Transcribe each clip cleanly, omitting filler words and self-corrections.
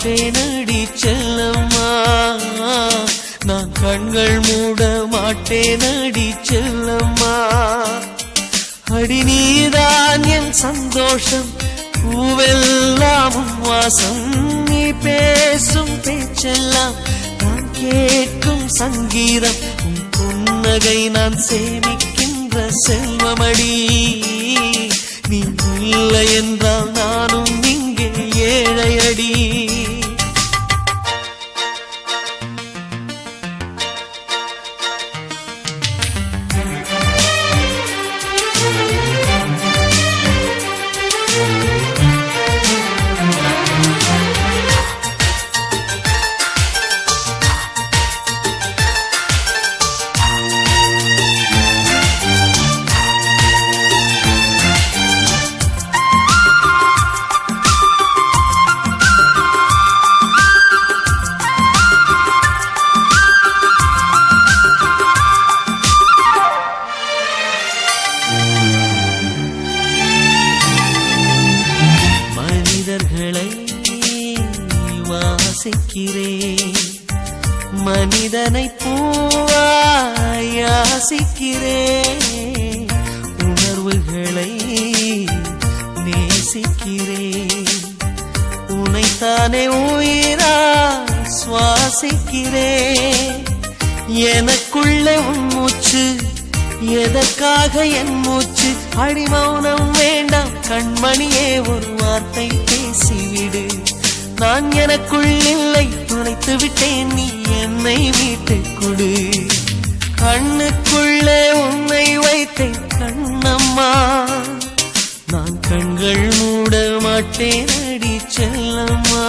மாட்டேனடி செல்லம்மா, நான் கண்கள் மூட மாட்டேனடி செல்லம்மா. அடி நீதான் என் சந்தோஷம், பூவெல்லாமும் வாசம், நீ பேசும் பேச்செல்லாம் நான் கேட்கும் சங்கீதம், உன் புன்னகை நான் சேமிக்கின்ற செல்வமடி. நீ இல்லை என்றால் நானும் இங்கே ஏழையடி. மனிதர்களை வாசிக்கிறேன், மனிதனை பூவாய் யாசிக்கிறேன், உணர்வுகளை நேசிக்கிறேன், உனைத்தானே உயிராய் சுவாசிக்கிறேன். எனக்குள்ளே உன் மூச்சு, எதற்காக என் மூச்சு? அடி மௌனம் வேண்டாம் கண்மணியே, ஒரு வார்த்தை பேசிவிடு. நான் எனக்குள் இல்லை, துளைத்து விட்டேன், நீ என்னை மீட்டுக் கொடு. கண்ணுக்குள்ளே உன்னை வைத்தேன் கண்ணம்மா, நான் கண்கள் மூட மாட்டேன் அடி செல்லம்மா,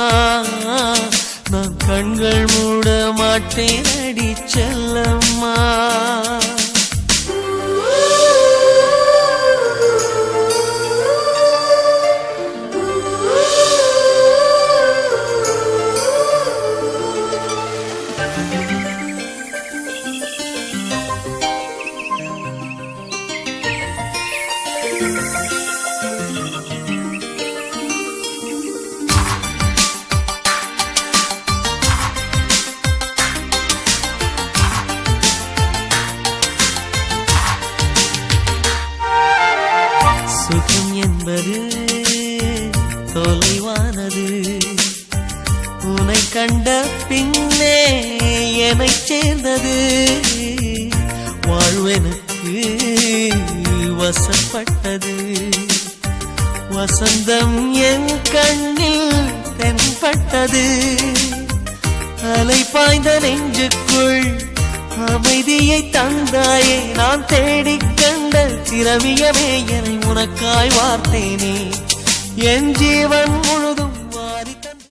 நான் கண்கள் மூட மாட்டேன் அடி செல்லம்மா. சுகம் என்பது தொலைவானது, உன்னை கண்ட பின்னே என்னை சேர்ந்தது. வாழ்வெனக்கு வசப்பட்டது, வசந்தம் என் கண்ணில் தென்பட்டது. அலை பாய்ந்த நெஞ்சுக்குள் அமைதியை தந்தாயே, நான் தேடிக் கண்ட திரவியமே என்னை உனக்காய் வார்த்தேனே. என் ஜீவன்